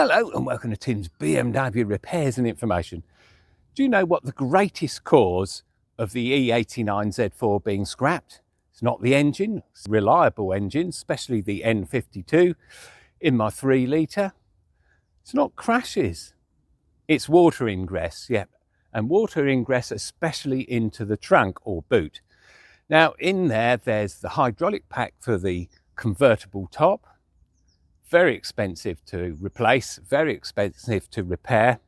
Hello and welcome to Tim's BMW Repairs and Information. Do you know what the greatest cause of the E89 Z4 being scrapped? It's not the engine, it's a reliable engine, especially the N52 in my 3 litre. It's not crashes, it's water ingress, yep. And water ingress especially into the trunk or boot. Now in there's the hydraulic pack for the convertible top. Very expensive to replace, very expensive to repair.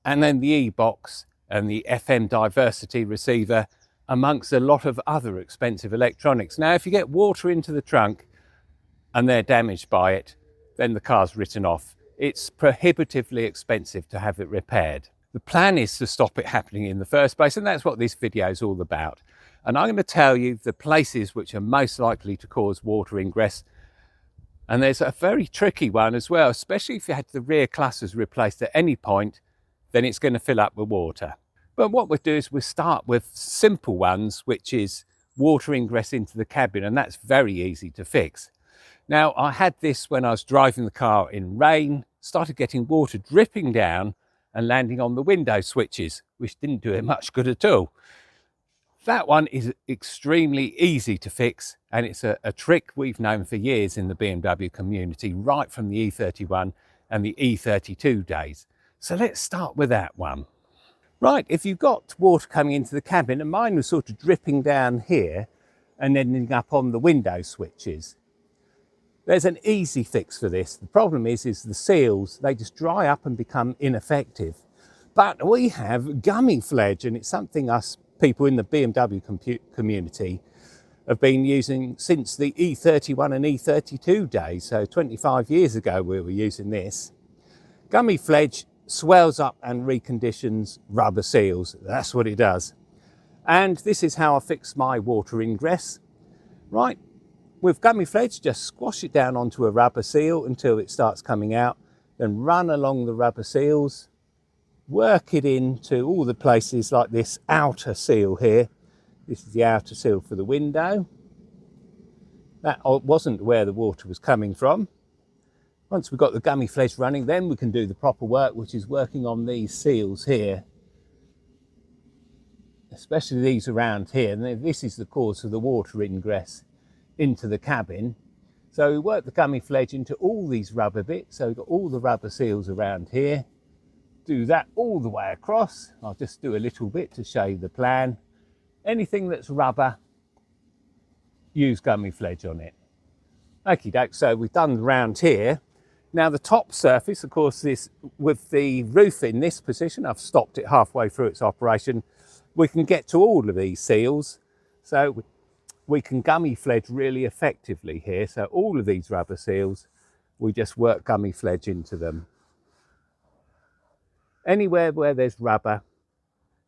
And then the E-box and the FM diversity receiver, amongst a lot of other expensive electronics. Now, if you get water into the trunk and they're damaged by it, then the car's written off. It's prohibitively expensive to have it repaired. The plan is to stop it happening in the first place, and that's what this video is all about. And I'm going to tell you the places which are most likely to cause water ingress. And there's a very tricky one as well, especially if you had the rear clusters replaced at any point, then it's going to fill up with water. But what we'll do is we'll start with simple ones, which is water ingress into the cabin, and that's very easy to fix. Now, I had this when I was driving the car in rain, started getting water dripping down and landing on the window switches, which didn't do it much good at all. That one is extremely easy to fix, and it's a trick we've known for years in the BMW community, right from the E31 and the E32 days. So let's start with that one. Right, if you've got water coming into the cabin, and mine was sort of dripping down here and ending up on the window switches, there's an easy fix for this. The problem is the seals, they just dry up and become ineffective. But we have Gummi Pflege, and it's something us people in the BMW community have been using since the E31 and E32 days. So 25 years ago we were using this. Gummi Pflege swells up and reconditions rubber seals. That's what it does. And this is how I fix my water ingress. Right, with Gummi Pflege, just squash it down onto a rubber seal until it starts coming out, then run along the rubber seals, work it into all the places like this outer seal here. This is the outer seal for the window. That wasn't where the water was coming from. Once we've got the Gummi Pflege running, then we can do the proper work, which is working on these seals here, especially these around here. And this is the cause of the water ingress into the cabin. So we work the Gummi Pflege into all these rubber bits. So we've got all the rubber seals around here. Do that all the way across. I'll just do a little bit to show you the plan. Anything that's rubber, use Gummi Pflege on it. Okie doke, so we've done round here. Now the top surface, of course, this with the roof in this position, I've stopped it halfway through its operation. We can get to all of these seals. So we can Gummi Pflege really effectively here. So all of these rubber seals, we just work Gummi Pflege into them. Anywhere where there's rubber,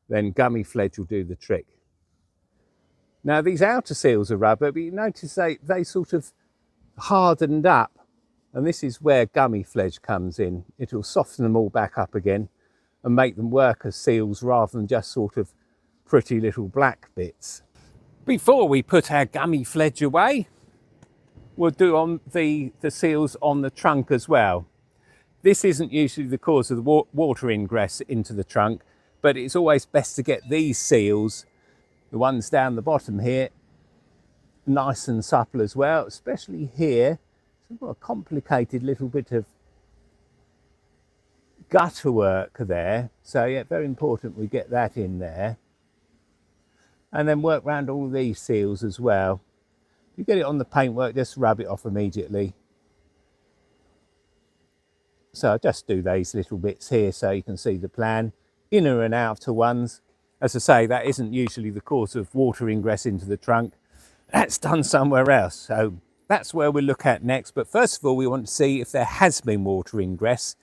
then Gummi Pflege will do the trick. Now these outer seals are rubber, but you notice they sort of hardened up, and this is where Gummi Pflege comes in. It will soften them all back up again and make them work as seals rather than just sort of pretty little black bits. Before we put our Gummi Pflege away, we'll do on the seals on the trunk as well. This isn't usually the cause of the water ingress into the trunk, but it's always best to get these seals, the ones down the bottom here, nice and supple as well, especially here. So we've got a complicated little bit of gutter work there. So yeah, very important we get that in there. And then work around all these seals as well. If you get it on the paintwork, just rub it off immediately. So I just do these little bits here so you can see the plan. Inner and outer ones. As I say, that isn't usually the cause of water ingress into the trunk. That's done somewhere else. So that's where we'll look at next. But first of all, we want to see if there has been water ingress.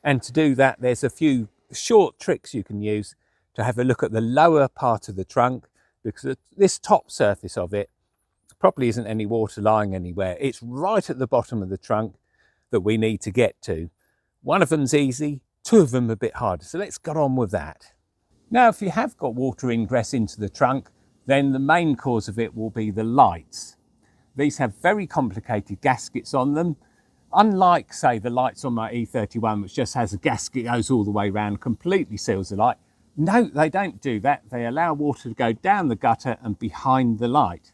And to do that, there's a few short tricks you can use to have a look at the lower part of the trunk, because this top surface of it probably isn't any water lying anywhere. It's right at the bottom of the trunk that we need to get to. One of them's easy, two of them a bit harder. So let's get on with that. Now, if you have got water ingress into the trunk, then the main cause of it will be the lights. These have very complicated gaskets on them. Unlike, say, the lights on my E31, which just has a gasket, goes all the way around, completely seals the light. No, they don't do that. They allow water to go down the gutter and behind the light.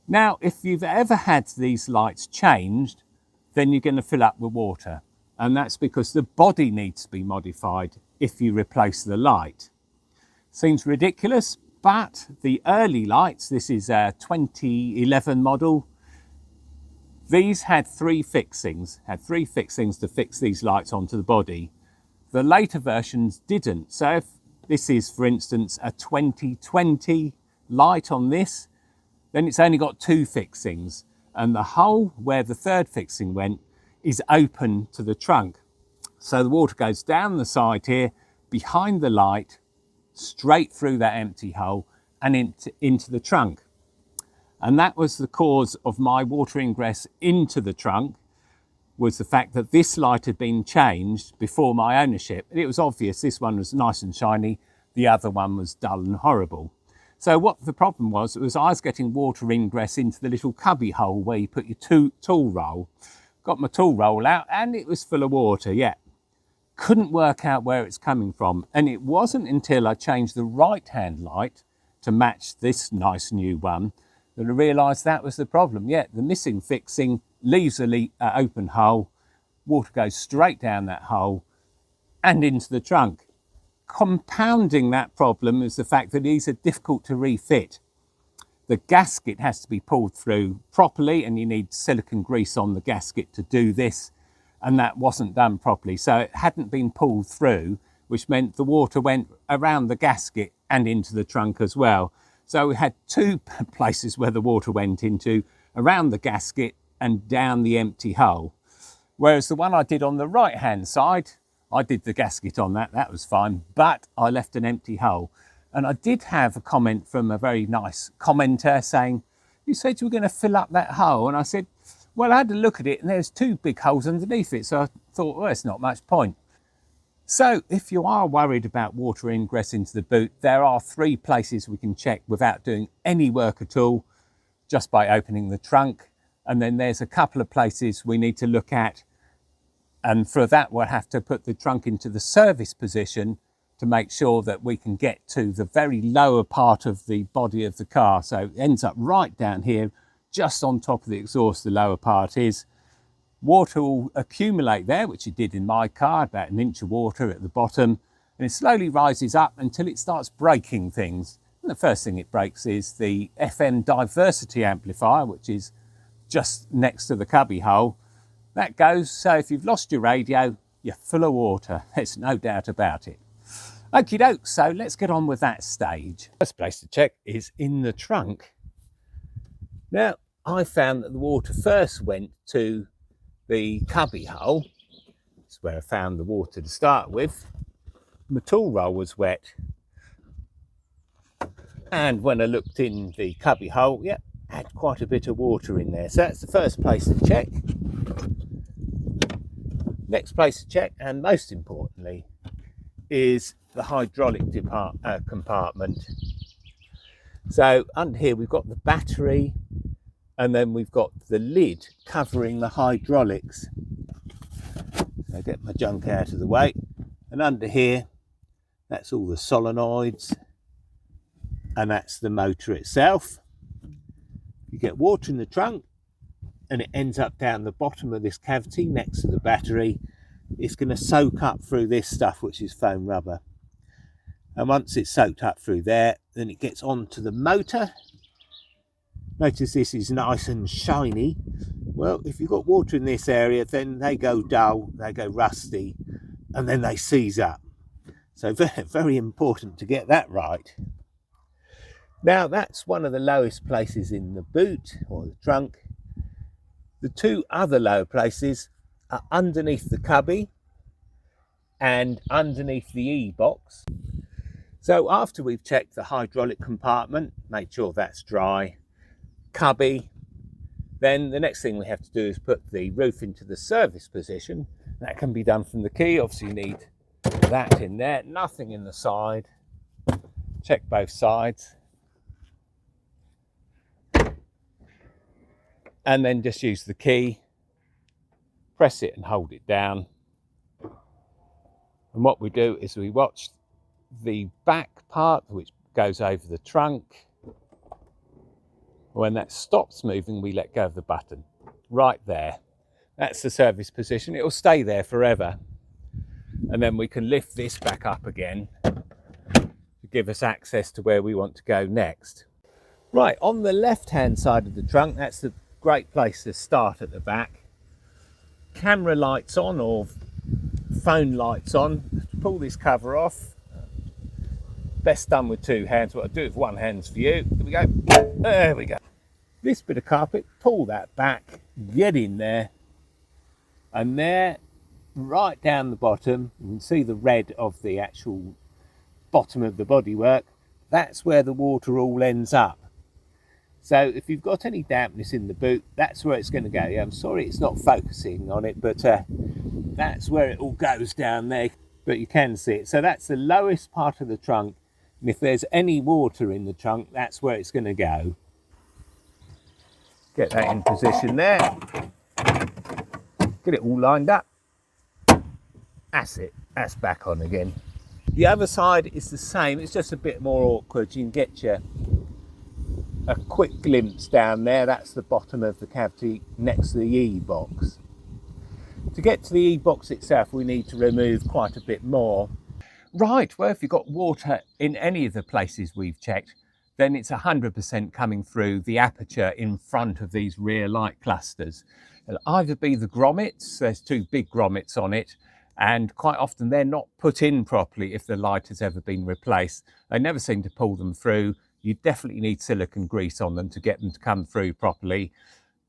Now, if you've ever had these lights changed, then you're going to fill up with water. And that's because the body needs to be modified if you replace the light. Seems ridiculous, but the early lights, this is a 2011 model, these had three fixings to fix these lights onto the body. The later versions didn't. So if this is, for instance, a 2020 light on this, then it's only got two fixings. And the hole where the third fixing went is open to the trunk. So the water goes down the side here, behind the light, straight through that empty hole and into the trunk. And that was the cause of my water ingress into the trunk, was the fact that this light had been changed before my ownership. And it was obvious this one was nice and shiny, the other one was dull and horrible. So what the problem was I was getting water ingress into the little cubby hole where you put your tool roll. Got my tool roll out and it was full of water, yeah. Couldn't work out where it's coming from. And it wasn't until I changed the right-hand light to match this nice new one that I realised that was the problem. Yeah, the missing fixing leaves an open hole, water goes straight down that hole and into the trunk. Compounding that problem is the fact that these are difficult to refit. The gasket has to be pulled through properly and you need silicone grease on the gasket to do this, and that wasn't done properly. So it hadn't been pulled through, which meant the water went around the gasket and into the trunk as well. So we had two places where the water went into, around the gasket and down the empty hole. Whereas the one I did on the right hand side, I did the gasket on that was fine, but I left an empty hole. And I did have a comment from a very nice commenter saying, you said you were going to fill up that hole. And I said, well, I had a look at it and there's two big holes underneath it. So I thought, well, it's not much point. So if you are worried about water ingress into the boot, there are three places we can check without doing any work at all, just by opening the trunk. And then there's a couple of places we need to look at. And for that, we'll have to put the trunk into the service position to make sure that we can get to the very lower part of the body of the car. So it ends up right down here, just on top of the exhaust, the lower part is. Water will accumulate there, which it did in my car, about an inch of water at the bottom, and it slowly rises up until it starts breaking things. And the first thing it breaks is the FM diversity amplifier, which is just next to the cubby hole. That goes, so if you've lost your radio, you're full of water. There's no doubt about it. Okie doke, so let's get on with that stage. First place to check is in the trunk. Now, I found that the water first went to the cubby hole. That's where I found the water to start with. My tool roll was wet. And when I looked in the cubby hole, yeah, had quite a bit of water in there. So that's the first place to check. Next place to check, and most importantly, is the hydraulic compartment. So under here we've got the battery, and then we've got the lid covering the hydraulics. So get my junk out of the way, and under here, that's all the solenoids, and that's the motor itself. You get water in the trunk, and it ends up down the bottom of this cavity next to the battery. It's going to soak up through this stuff, which is foam rubber. And once it's soaked up through there, then it gets onto the motor. Notice this is nice and shiny. Well, if you've got water in this area, then they go dull, they go rusty, and then they seize up. So very, very important to get that right. Now, that's one of the lowest places in the boot or the trunk. The two other low places are underneath the cubby and underneath the E-box. So after we've checked the hydraulic compartment, made sure that's dry, cubby, then the next thing we have to do is put the roof into the service position. That can be done from the key. Obviously you need that in there, nothing in the side. Check both sides. And then just use the key press it and hold it down. And what we do is we watch the back part, which goes over the trunk. When that stops moving, we let go of the button. Right there. That's the service position. It will stay there forever. And then we can lift this back up again to give us access to where we want to go next. Right, on the left-hand side of the trunk, that's the great place to start at the back. Camera lights on, or phone lights on. Pull this cover off. Best done with two hands. What I do with one hand's for you. Here we go. There we go. This bit of carpet, pull that back, get in there, and there, right down the bottom, you can see the red of the actual bottom of the bodywork. That's where the water all ends up. So if you've got any dampness in the boot, that's where it's going to go. Yeah, I'm sorry it's not focusing on it, but that's where it all goes down there. But you can see it. So that's the lowest part of the trunk. And if there's any water in the trunk, that's where it's going to go. Get that in position there. Get it all lined up. That's it. That's back on again. The other side is the same. It's just a bit more awkward. You can get a quick glimpse down there. That's the bottom of the cavity next to the E-box. To get to the E-box itself, we need to remove quite a bit more. Right, well, if you've got water in any of the places we've checked, then it's 100% coming through the aperture in front of these rear light clusters. It'll either be the grommets, there's two big grommets on it, and quite often they're not put in properly if the light has ever been replaced. They never seem to pull them through. You definitely need silicone grease on them to get them to come through properly.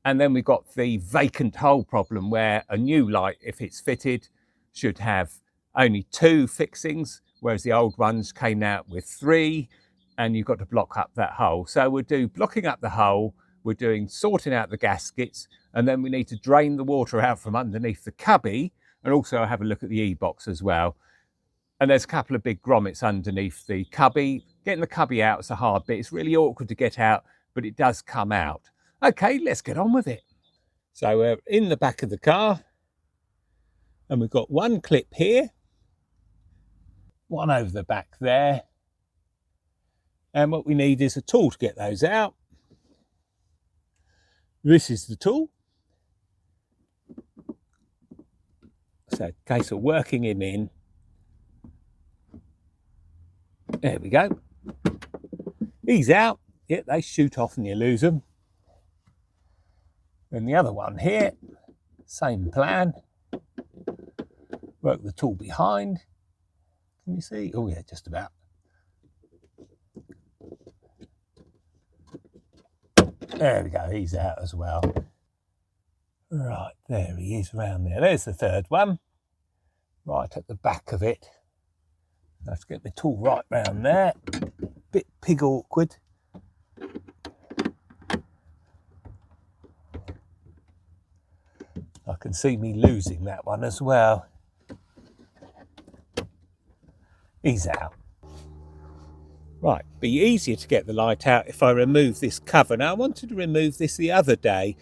And then we've got the vacant hole problem, where a new light, if it's fitted, should have only 2 fixings, whereas the old ones came out with 3, and you've got to block up that hole. So we'll do blocking up the hole, we're doing sorting out the gaskets, and then we need to drain the water out from underneath the cubby, and also have a look at the E-box as well. And there's a couple of big grommets underneath the cubby. Getting the cubby out is a hard bit. It's really awkward to get out, but it does come out. Okay, let's get on with it. So we're in the back of the car, and we've got one clip here, one over the back there. And what we need is a tool to get those out. This is the tool. So, case of working him in. There we go. He's out. Yeah, they shoot off and you lose them. And the other one here, same plan. Work the tool behind. Can you see? Oh yeah, just about. There we go, he's out as well. Right, there he is around there. There's the third one. Right at the back of it. Let's get the tool right round there. Bit pig awkward. I can see me losing that one as well. He's out. Right, be easier to get the light out if I remove this cover. Now I wanted to remove this the other day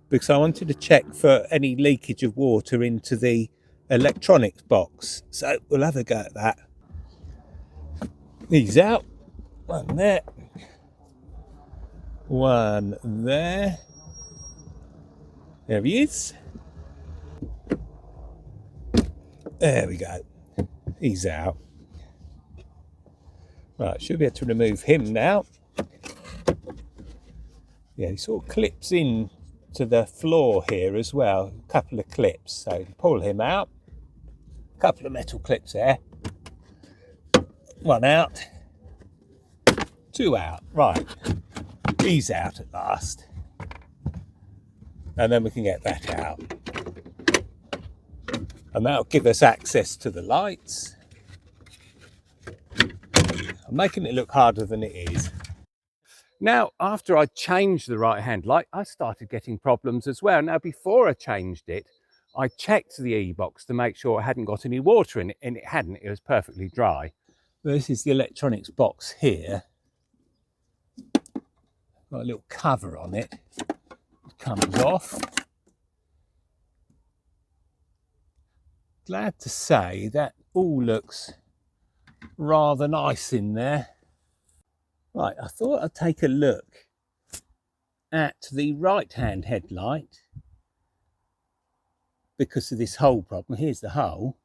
because I wanted to check for any leakage of water into the electronics box. So we'll have a go at that. He's out. One there. One there. There he is. There we go. He's out. Right, should be able to remove him now. Yeah, he sort of clips in to the floor here as well. A couple of clips. So pull him out. A couple of metal clips there. One out. Two out. Right. He's out at last. And then we can get that out. And that'll give us access to the lights. I'm making it look harder than it is. Now, after I changed the right-hand light, I started getting problems as well. Now, before I changed it, I checked the E-box to make sure it hadn't got any water in it, and it hadn't. It was perfectly dry. This is the electronics box here. Got a little cover on it. It comes off. glad to say that all looks rather nice in there. Right, I thought I'd take a look at the right hand headlight because of this hole problem. Here's the hole,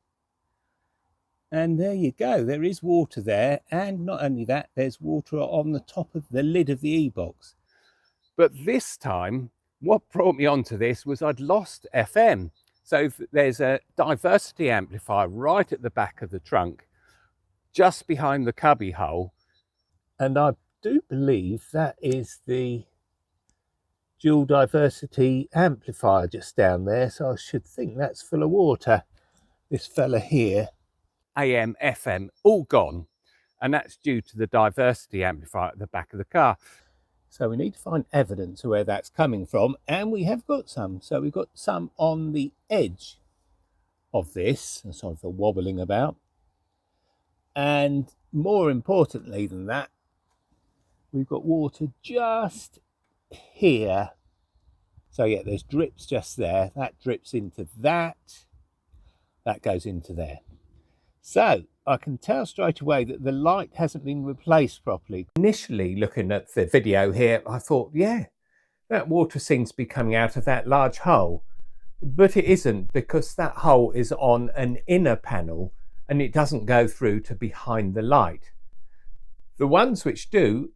and there you go, there is water there, and not only that, there's water on the top of the lid of the e-box. But this time what brought me onto this was I'd lost FM. So there's a diversity amplifier right at the back of the trunk, just behind the cubby hole, and I do believe that is the dual diversity amplifier just down there, so I should think that's full of water. This fella here, AM, FM, all gone, and that's due to the diversity amplifier at the back of the car. So we need to find evidence of where that's coming from, and we have got some. So we've got some on the edge of this, and sort of wobbling about, and more importantly than that, we've got water just here. So yeah, there's drips just there. That drips into that. That goes into there. So I can tell straight away that the light hasn't been replaced properly. Initially, looking at the video here, I thought, yeah, that water seems to be coming out of that large hole. But it isn't, because that hole is on an inner panel and it doesn't go through to behind the light. The ones which do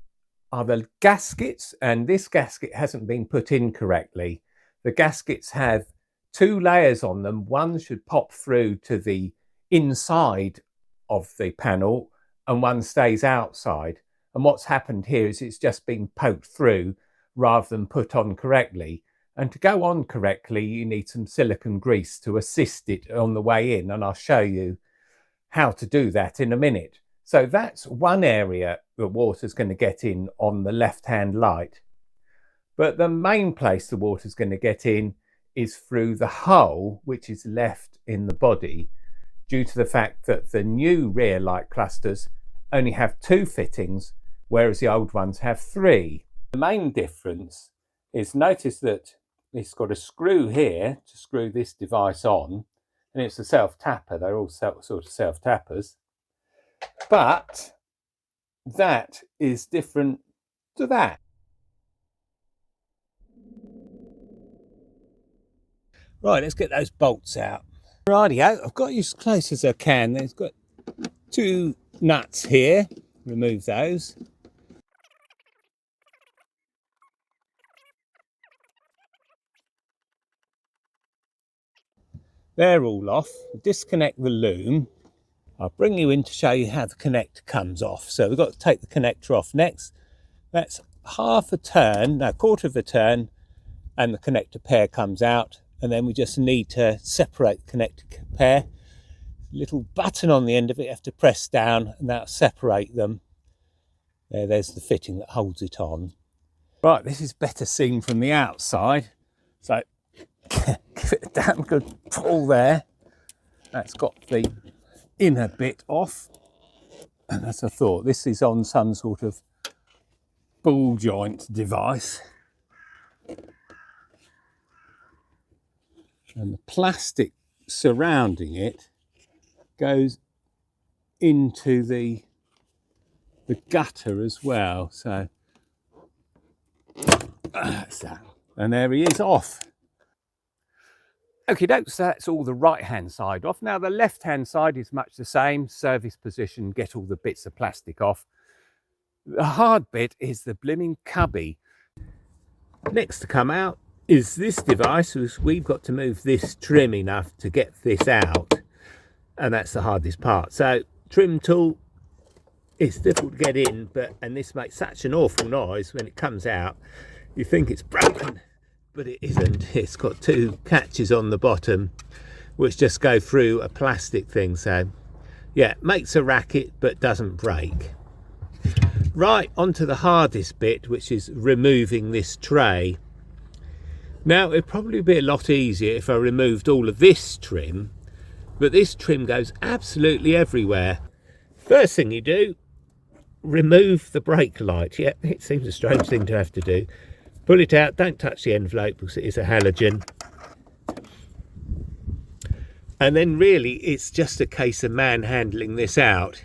are the gaskets, and this gasket hasn't been put in correctly. The gaskets have two layers on them. One should pop through to the inside of the panel and one stays outside. And what's happened here is it's just been poked through rather than put on correctly. And to go on correctly, you need some silicone grease to assist it on the way in, and I'll show you how to do that in a minute. So that's one area that water's going to get in on the left-hand light. But the main place the water's going to get in is through the hole which is left in the body, due to the fact that the new rear light clusters only have 2 fittings, whereas the old ones have 3. The main difference is, notice that it's got a screw here to screw this device on, and it's a self-tapper. They're all sort of self-tappers. But that is different to that. Right, let's get those bolts out. Rightio, I've got you as close as I can. There's got 2 nuts here. Remove those. They're all off. Disconnect the loom. I'll bring you in to show you how the connector comes off. So we've got to take the connector off next. That's half a turn, no, quarter of a turn, and the connector pair comes out. And then we just need to separate the connector pair. Little button on the end of it, you have to press down, and that'll separate them. There's the fitting that holds it on. Right, this is better seen from the outside. So give it a damn good pull there. That's got the inner bit off, and as I thought, this is on some sort of ball joint device, and the plastic surrounding it goes into the gutter as well. So that's that, and there he is off. Okay, so that's all the right-hand side off. Now the left-hand side is much the same. Service position, get all the bits of plastic off. The hard bit is the blimmin' cubby. Next to come out is this device. We've got to move this trim enough to get this out, and that's the hardest part. So trim tool, it's difficult to get in, and this makes such an awful noise when it comes out. You think it's broken, but it isn't. It's got 2 catches on the bottom which just go through a plastic thing. So yeah, makes a racket but doesn't break. Right, onto the hardest bit, which is removing this tray. Now it'd probably be a lot easier if I removed all of this trim, but this trim goes absolutely everywhere. First thing you do, remove the brake light. Yeah, it seems a strange thing to have to do. Pull it out, don't touch the envelope because it is a halogen. And then really it's just a case of manhandling this out.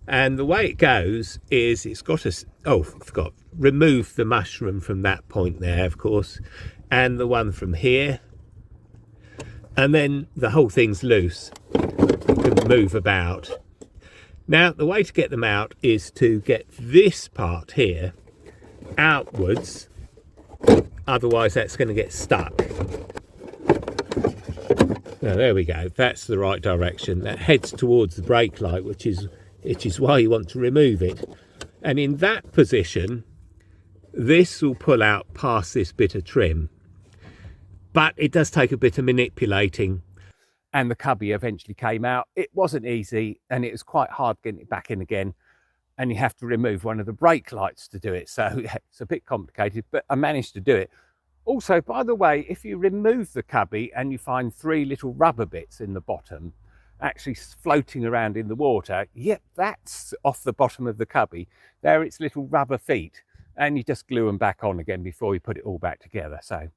And the way it goes is it's got a, oh, I forgot, remove the mushroom from that point there, of course, and the one from here. And then the whole thing's loose. You can move about. Now, the way to get them out is to get this part here outwards. Otherwise, that's going to get stuck. Now, there we go. That's the right direction. That heads towards the brake light, which is why you want to remove it. And in that position, this will pull out past this bit of trim. But it does take a bit of manipulating. And the cubby eventually came out. It wasn't easy, and it was quite hard getting it back in again. And you have to remove one of the brake lights to do it. So it's a bit complicated, but I managed to do it. Also, by the way, if you remove the cubby and you find 3 little rubber bits in the bottom, actually floating around in the water, yep, that's off the bottom of the cubby. There, its little rubber feet, and you just glue them back on again before you put it all back together. So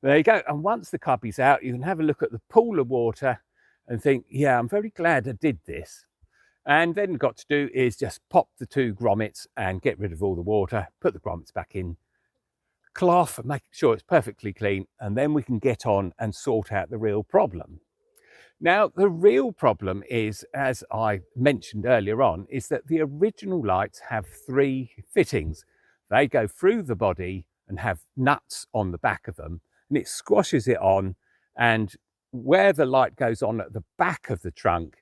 there you go. And once the cubby's out, you can have a look at the pool of water and think, yeah, I'm very glad I did this. And then got to do is just pop the 2 grommets and get rid of all the water, put the grommets back in, cloth, make sure it's perfectly clean, and then we can get on and sort out the real problem. Now, the real problem is, as I mentioned earlier on, is that the original lights have 3 fittings. They go through the body and have nuts on the back of them, and it squashes it on. And where the light goes on at the back of the trunk,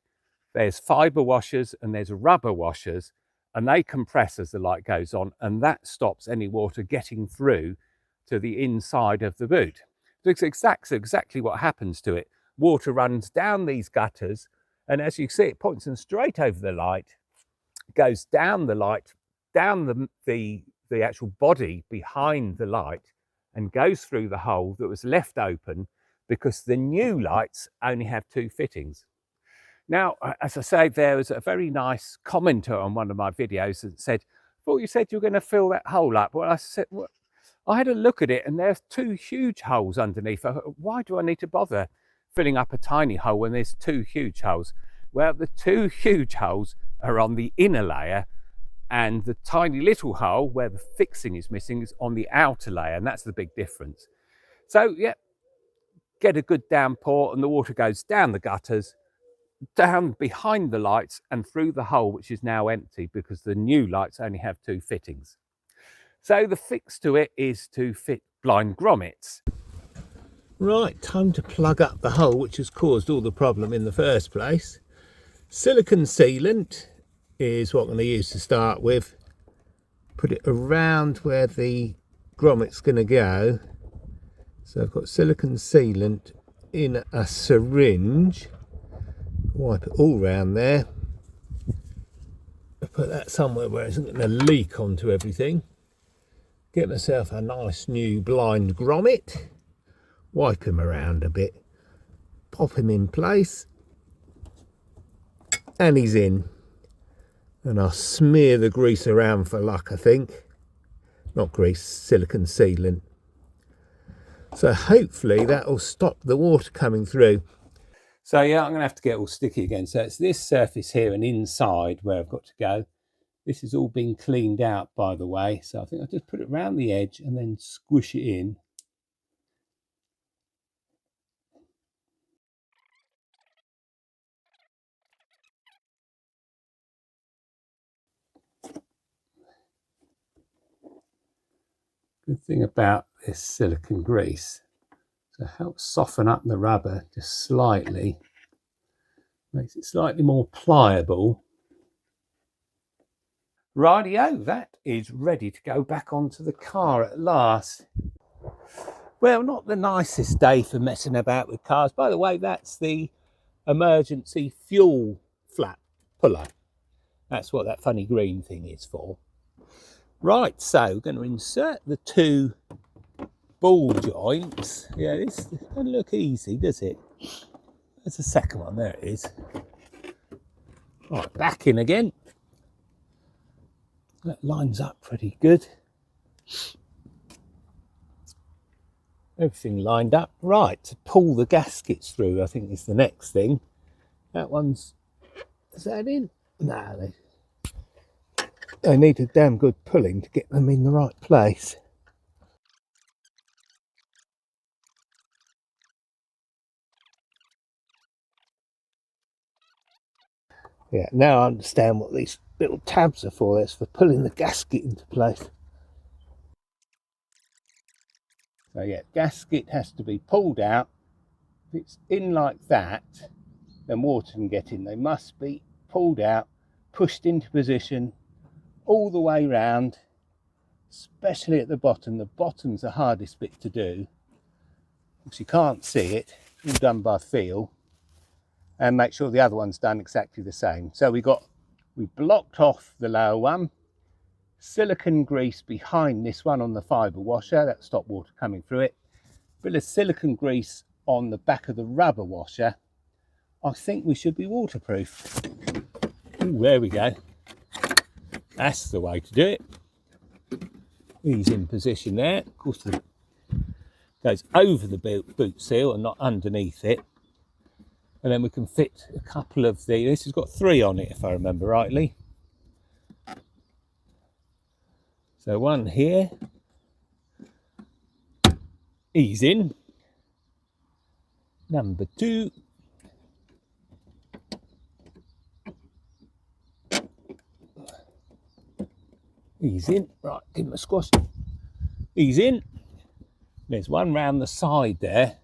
there's fibre washers and there's rubber washers, and they compress as the light goes on, and that stops any water getting through to the inside of the boot. So it's exactly what happens to it. Water runs down these gutters, and as you see, it points them straight over the light, goes down the light, down the actual body behind the light, and goes through the hole that was left open because the new lights only have 2 fittings. Now, as I say, there was a very nice commenter on one of my videos that said, I thought you said you were going to fill that hole up. Well, I said, well, I had a look at it and there's 2 huge holes underneath. Why do I need to bother filling up a tiny hole when there's 2 huge holes? Well, the 2 huge holes are on the inner layer, and the tiny little hole where the fixing is missing is on the outer layer, and that's the big difference. So, yeah, get a good downpour and the water goes down the gutters, down behind the lights and through the hole, which is now empty because the new lights only have 2 fittings. So the fix to it is to fit blind grommets. Right, time to plug up the hole which has caused all the problem in the first place. Silicone sealant is what I'm going to use to start with. Put it around where the grommet's going to go. So I've got silicone sealant in a syringe. Wipe it all round there. I'll put that somewhere where it isn't going to leak onto everything. Get myself a nice new blind grommet. Wipe him around a bit. Pop him in place. And he's in. And I'll smear the grease around for luck, I think. Not grease, silicone sealant. So hopefully that will stop the water coming through. So yeah, I'm going to have to get all sticky again. So it's this surface here and inside where I've got to go. This has all been cleaned out, by the way. So I think I'll just put it around the edge and then squish it in. Good thing about this silicone grease, so it helps soften up the rubber just slightly. Makes it slightly more pliable. Rightio, that is ready to go back onto the car at last. Well, not the nicest day for messing about with cars. By the way, that's the emergency fuel flap puller. That's what that funny green thing is for. Right, so we're going to insert the 2 ball joints. Yeah, this doesn't look easy, does it? There's the second one, there it is. Right, back in again. That lines up pretty good. Everything lined up. Right, to pull the gaskets through, I think is the next thing. That one's, is that in? No, they need a damn good pulling to get them in the right place. Yeah, now I understand what these little tabs are for. That's for pulling the gasket into place. So yeah, gasket has to be pulled out. If it's in like that, then water can get in. They must be pulled out, pushed into position all the way round, especially at the bottom. The bottom's the hardest bit to do because you can't see it. It's all done by feel. And make sure the other one's done exactly the same. So we blocked off the lower one, silicone grease behind this one on the fibre washer, that stopped water coming through it, bit of silicone grease on the back of the rubber washer. I think we should be waterproof. Ooh, there we go. That's the way to do it. He's in position there. Of course, it goes over the boot seal and not underneath it. And then we can fit a couple of this has got 3 on it if I remember rightly. So one here, ease in. Number 2. Ease in. Right, give him a squash. Ease in. There's one round the side there.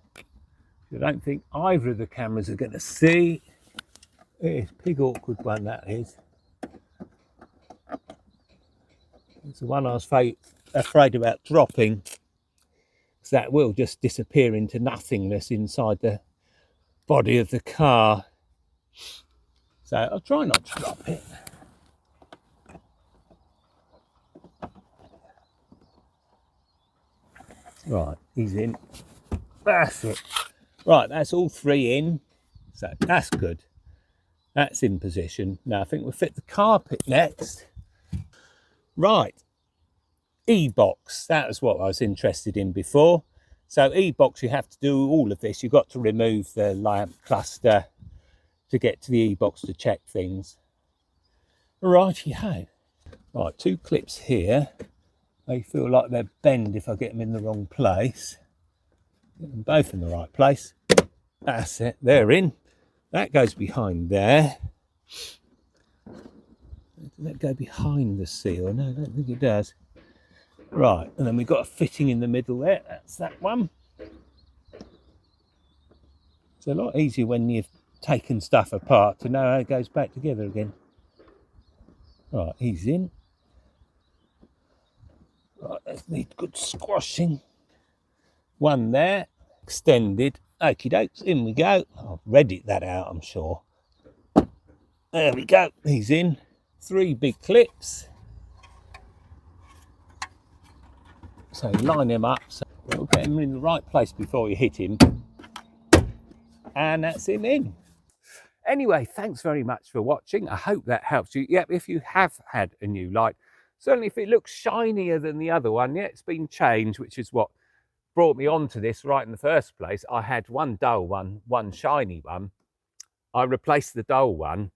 I don't think either of the cameras are going to see. It's a big awkward one, that is. It's the one I was afraid about dropping, because that will just disappear into nothingness inside the body of the car. So I'll try not to drop it. Right, he's in. That's it. Right, that's all 3 in. So that's good. That's in position. Now I think we'll fit the carpet next. Right, E-box. That was what I was interested in before. So E-box, you have to do all of this. You've got to remove the lamp cluster to get to the E-box to check things. Righty-ho. Right, 2 clips here. They feel like they're bent if I get them in the wrong place. Get them both in the right place. That's it, they're in. That goes behind there. Does that go behind the seal? No, I don't think it does. Right, and then we've got a fitting in the middle there. That's that one. It's a lot easier when you've taken stuff apart to know how it goes back together again. Right, he's in. Right, that needs good squashing. One there, extended. Okie dokes, in we go. I've readied that out, I'm sure. There we go, he's in. 3 big clips. So line him up, so we'll get him in the right place before you hit him. And that's him in. Anyway, thanks very much for watching. I hope that helps you. Yep, if you have had a new light, certainly if it looks shinier than the other one, yeah, it's been changed, which is what brought me onto this right in the first place. I had one dull one, one shiny one. I replaced the dull one.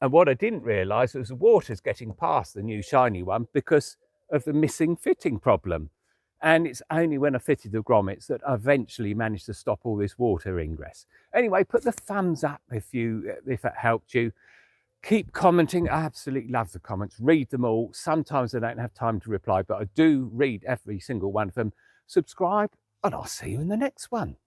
And what I didn't realise was the water's getting past the new shiny one because of the missing fitting problem. And it's only when I fitted the grommets that I eventually managed to stop all this water ingress. Anyway, put the thumbs up if it helped you. Keep commenting. I absolutely love the comments. Read them all. Sometimes I don't have time to reply, but I do read every single one of them. Subscribe, and I'll see you in the next one.